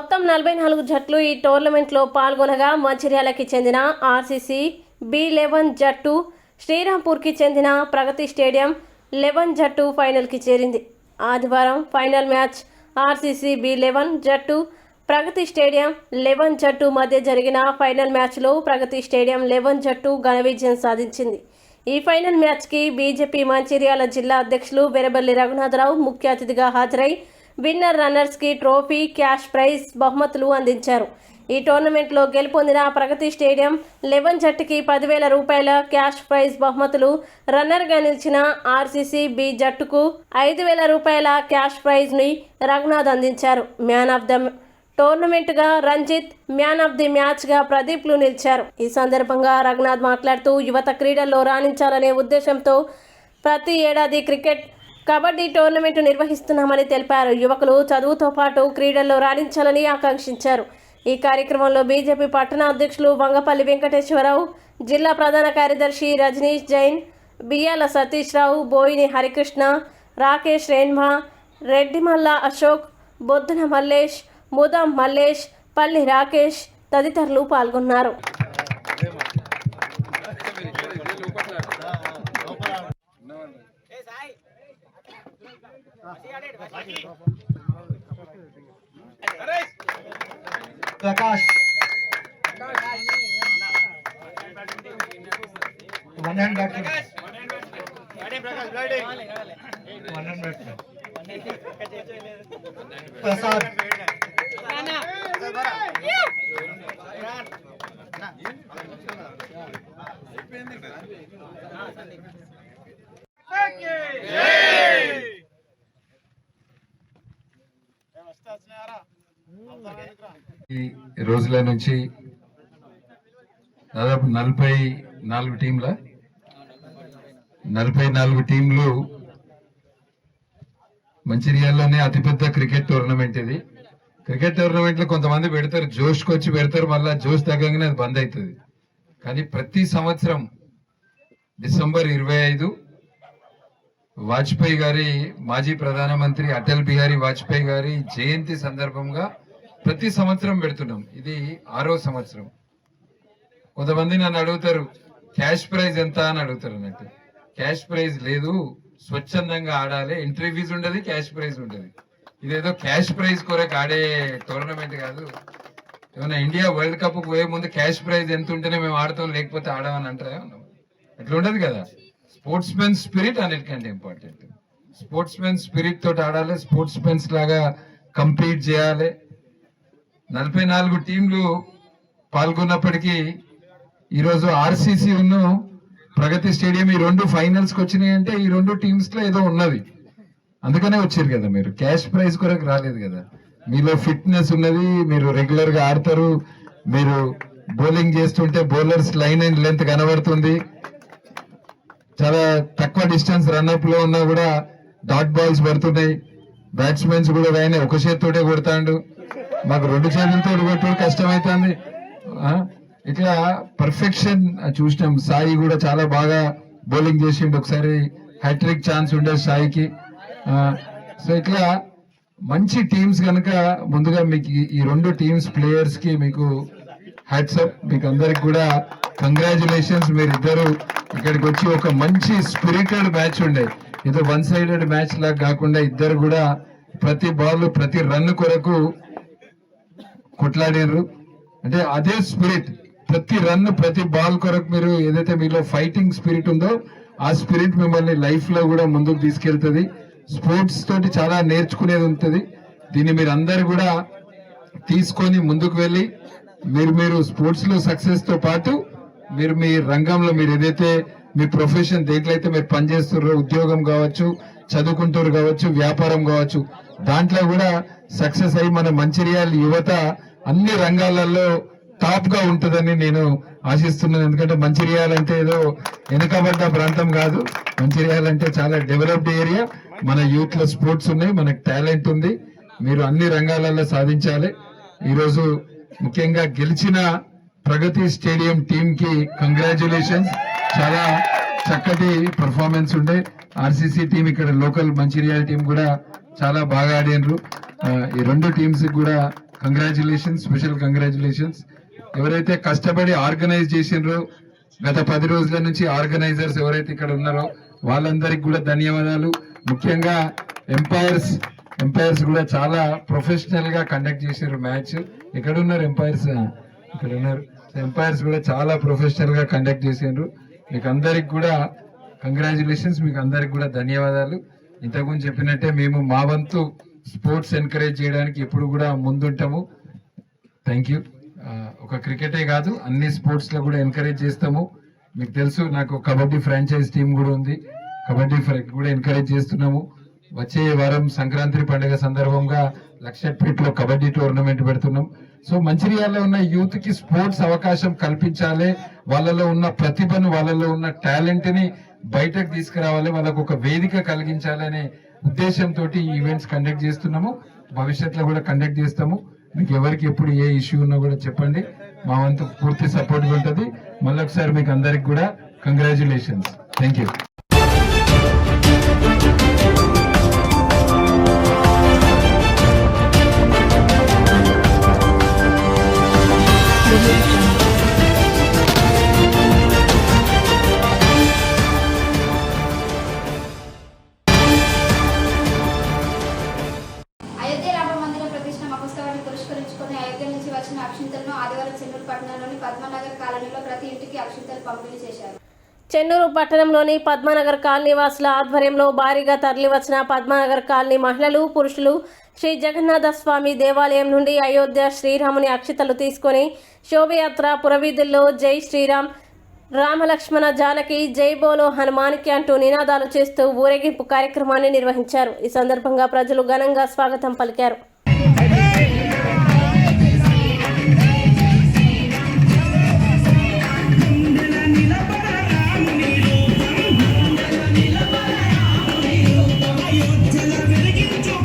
మొత్తం 44 జట్లు ఈ టోర్నమెంట్లో పాల్గొనగా మంచిర్యాలకి చెందిన ఆర్సీసీ B11 జట్టు, శ్రీరాంపూర్కి చెందిన ప్రగతి స్టేడియం 11 జట్టు ఫైనల్కి చేరింది. ఆదివారం ఫైనల్ మ్యాచ్ ఆర్సీసీ B11 జట్టు, ప్రగతి స్టేడియం 11 జట్టు మధ్య జరిగిన ఫైనల్ మ్యాచ్లో ప్రగతి స్టేడియం 11 జట్టు ఘన విజయం సాధించింది. ఈ ఫైనల్ మ్యాచ్కి బీజేపీ మంచిర్యాల జిల్లా అధ్యక్షులు వెరబల్లి రఘునాథరావు ముఖ్య అతిథిగా హాజరై విన్నర్ రన్నర్స్కి ట్రోఫీ, క్యాష్ ప్రైజ్, బహుమతులు అందించారు. ఈ టోర్నమెంట్లో గెలుపొందిన ప్రగతి స్టేడియం 11 జట్టుకి 10,000 రూపాయల క్యాష్ ప్రైజ్ బహుమతులు, రన్నర్గా నిలిచిన ఆర్సీసీ B జట్టుకు 5,000 రూపాయల క్యాష్ ప్రైజ్ని రఘునాథ్ అందించారు. మ్యాన్ ఆఫ్ ద టోర్నమెంట్గా రంజిత్, మ్యాన్ ఆఫ్ ది మ్యాచ్గా ప్రదీప్లు నిలిచారు. ఈ సందర్భంగా రఘునాథ్ మాట్లాడుతూ యువత క్రీడల్లో రాణించాలనే ఉద్దేశంతో ప్రతి ఏడాది క్రికెట్, కబడ్డీ టోర్నమెంట్ నిర్వహిస్తున్నామని తెలిపారు. యువకులు చదువుతో పాటు క్రీడల్లో రాణించాలని ఆకాంక్షించారు. ఈ కార్యక్రమంలో బీజేపీ పట్టణ అధ్యక్షులు వంగపల్లి వెంకటేశ్వరరావు, జిల్లా ప్రధాన కార్యదర్శి రజనీష్ జైన్, బియ్యాల సతీష్ రావు, బోయిని హరికృష్ణ, రాకేష్ రేణ్మా, రెడ్డిమల్ల అశోక్, బొద్దున మల్లేష్, ముదాం మల్లేష్, పల్లి రాకేష్ తదితరులు పాల్గొన్నారు. प्रकाश 100 प्रसाद ఈ రోజుల నుంచి దాదాపు 44 టీంలు మంచిర్యాలలోనే అతిపెద్ద క్రికెట్ టోర్నమెంట్ ఇది. క్రికెట్ టోర్నమెంట్ లో కొంతమంది పెడతారు, జోష్కి వచ్చి పెడతారు, మళ్ళీ జోష్ తగ్గగానే అది బంద్ అవుతుంది. కానీ ప్రతి సంవత్సరం డిసెంబర్ 25 వాజ్పేయి గారి, మాజీ ప్రధానమంత్రి అటల్ బిహారీ వాజ్పేయి గారి జయంతి సందర్భంగా ప్రతి సంవత్సరం పెడుతున్నాం. ఇది 6వ సంవత్సరం. కొంతమంది నన్ను అడుగుతారు క్యాష్ ప్రైజ్ ఎంత అని అడుగుతారు. అన్నట్టు క్యాష్ ప్రైజ్ లేదు, స్వచ్ఛందంగా ఆడాలి, ఎంట్రీ ఫీజు ఉండదు, క్యాష్ ప్రైజ్ ఉంటుంది. ఇదేదో క్యాష్ ప్రైజ్ కొరకు ఆడే టోర్నమెంట్ కాదు. ఏమన్నా ఇండియా వరల్డ్ కప్ పోయే ముందు క్యాష్ ప్రైజ్ ఎంత ఉంటేనే మేము ఆడతాం, లేకపోతే ఆడమని అంటారా? అట్లా ఉండదు కదా. స్పోర్ట్స్ మెన్ స్పిరిట్ అన్నిటికంటే ఇంపార్టెంట్. స్పోర్ట్స్ మెన్ స్పిరిట్ తోటి ఆడాలి, స్పోర్ట్స్ మెన్స్ లాగా కంపీట్ చేయాలి. 44 టీంలు పాల్గొన్నప్పటికీ ఈరోజు ఆర్సీసీ ఉన్న ప్రగతి స్టేడియం ఈ 2 ఫైనల్స్ కి వచ్చినాయి అంటే ఈ 2 టీమ్స్ లో ఏదో ఉన్నది, అందుకనే వచ్చారు కదా. మీరు క్యాష్ ప్రైజ్ కొరకు రాలేదు కదా. మీలో ఫిట్నెస్ ఉన్నది, మీరు రెగ్యులర్ గా ఆడతారు, మీరు బౌలింగ్ చేస్తుంటే బౌలర్స్ లైన్ అండ్ లెంత్ కనబడుతుంది. చాలా తక్కువ డిస్టెన్స్ రన్అప్ లో ఉన్నా కూడా డాట్ బాల్స్ పడుతున్నాయి. బ్యాట్స్మెన్స్ కూడా ఆయన ఒక చేతితోటే కొడతాడు, మాకు 2 చేతులతో కొట్టడం కష్టమైతుంది. ఇట్లా పర్ఫెక్షన్ చూసినాం. సాయి కూడా చాలా బాగా బౌలింగ్ చేసిండు, ఒకసారి హ్యాట్రిక్ ఛాన్స్ ఉండేది సాయికి. సో ఇట్లా మంచి టీమ్స్ కనుక ముందుగా మీకు ఈ 2 టీమ్స్ ప్లేయర్స్ కి మీకు హ్యాట్సప్, మీకు అందరికి కూడా కంగ్రాచులేషన్స్. మీరిద్దరు ఇక్కడికి వచ్చి ఒక మంచి స్పిరిటెడ్ మ్యాచ్ ఉండే, ఏదో 1 సైడెడ్ మ్యాచ్ లాగా కాకుండా ఇద్దరు కూడా ప్రతి బాల్, ప్రతి రన్ కొరకు కొట్లాడారు. అంటే అదే స్పిరిట్, ప్రతి రన్, ప్రతి బాల్ కొరకు మీరు ఏదైతే మీలో ఫైటింగ్ స్పిరిట్ ఉందో ఆ స్పిరిట్ మిమ్మల్ని లైఫ్ లో కూడా ముందుకు తీసుకెళ్తుంది. స్పోర్ట్స్ తోటి చాలా నేర్చుకునేది ఉంటుంది. దీన్ని మీరు అందరు కూడా తీసుకొని ముందుకు వెళ్ళి మీరు స్పోర్ట్స్ లో సక్సెస్ తో పాటు మీరు మీ రంగంలో మీరు ఏదైతే మీ ప్రొఫెషన్ దేంట్లో అయితే మీరు పనిచేస్తున్నారో, ఉద్యోగం కావచ్చు, చదువుకుంటారు కావచ్చు, వ్యాపారం కావచ్చు, దాంట్లో కూడా సక్సెస్ అయ్యి మన మంచిర్యాల యువత అన్ని రంగాలలో టాప్ గా ఉంటుందని నేను ఆశిస్తున్నాను. ఎందుకంటే మంచిర్యాల అంటే ఏదో వెనుకబడ్డ ప్రాంతం కాదు, మంచిర్యాల అంటే చాలా డెవలప్డ్ ఏరియా. మన యూత్ లో స్పోర్ట్స్ ఉన్నాయి, మనకు టాలెంట్ ఉంది. మీరు అన్ని రంగాలలో సాధించాలి. ఈరోజు ముఖ్యంగా గెలిచిన ప్రగతి స్టేడియం టీం కి కంగ్రాచులేషన్స్. చాలా చక్కటి పర్ఫార్మెన్స్ ఉండే. ఆర్సీసీ టీం, ఇక్కడ లోకల్ మంచిర్యాల టీం కూడా చాలా బాగా ఆడినరు. ఈ 2 టీమ్స్ కూడా కంగ్రాచులేషన్స్, స్పెషల్ కంగ్రాచులేషన్స్. ఎవరైతే కష్టపడి ఆర్గనైజ్ చేసినారో గత 10 రోజుల నుంచి ఆర్గనైజర్స్ ఎవరైతే ఇక్కడ ఉన్నారో వాళ్ళందరికీ కూడా ధన్యవాదాలు. ముఖ్యంగా ఎంపైర్స్ కూడా చాలా ప్రొఫెషనల్ గా కండక్ట్ చేశారు మ్యాచ్. ఎక్కడ ఉన్నారు ఎంపైర్స్? ఇక్కడ ఉన్నారు. ఎంపైర్స్ కూడా చాలా ప్రొఫెషనల్ గా కండక్ట్ చేశారు. మీకు అందరికి కూడా కంగ్రాచులేషన్స్, మీకు అందరికి కూడా ధన్యవాదాలు. ఇంతకుముందు చెప్పినట్టే మేము మా వంతు స్పోర్ట్స్ ఎంకరేజ్ చేయడానికి ఎప్పుడు కూడా ముందుంటాము. Thank you. ఒక క్రికెటే కాదు, అన్ని స్పోర్ట్స్ లో కూడా ఎంకరేజ్ చేస్తాము. మీకు తెలుసు నాకు కబడ్డీ ఫ్రాంచైజ్ టీం కూడా ఉంది. కబడ్డీ కూడా ఎంకరేజ్ చేస్తున్నాము. వచ్చే వారం సంక్రాంతి పండుగ సందర్భంగా లక్షపేటలో కబడ్డీ టోర్నమెంట్ పెడుతున్నాం. సో మంచిర్యాలలో ఉన్న యూత్ కి స్పోర్ట్స్ అవకాశం కల్పించాలి, వాళ్ళలో ఉన్న ప్రతిభను, వాళ్ళలో ఉన్న టాలెంట్ ని బయటకు తీసుకురావాలి, వాళ్ళకు ఒక వేదిక కలిగించాలనే ఉద్దేశంతో ఈ ఈవెంట్స్ కండక్ట్ చేస్తున్నాము. భవిష్యత్తులో కూడా కండక్ట్ చేస్తాము. మీకు ఎవరికి ఎప్పుడు ఏ ఇష్యూ ఉన్నా కూడా చెప్పండి, మా వంతు పూర్తి సపోర్ట్ ఉంటుంది. మళ్ళొకసారి మీకు అందరికి కూడా congratulations. Thank you. Ayodhya Rama మందిర ప్రతిష్ఠ మహోత్సవాన్ని పురస్కరించుకుని అయోధ్య నుంచి వచ్చిన అక్షింతలను ఆదివారం చెన్నూరు పట్టణంలోని పద్మనగర్ కాలనీలో ప్రతి ఇంటికి అక్షింతలు పంపిణీ చేశారు. చెన్నూరు పట్టణంలోని పద్మనగర్ కాలనీ వాసుల ఆధ్వర్యంలో భారీగా తరలివచ్చిన పద్మనగర్ కాలనీ మహిళలు, పురుషులు శ్రీ జగన్నాథ స్వామి దేవాలయం నుండి అయోధ్య శ్రీరాముని అక్షితలు తీసుకొని శోభయాత్ర పురవీధుల్లో జై శ్రీరామ్, రామలక్ష్మణ జానకి, జై బోలో హనుమానికి అంటూ నినాదాలు చేస్తూ ఊరేగింపు కార్యక్రమాన్ని నిర్వహించారు. ఈ సందర్భంగా ప్రజలు ఘనంగా స్వాగతం పలికారు.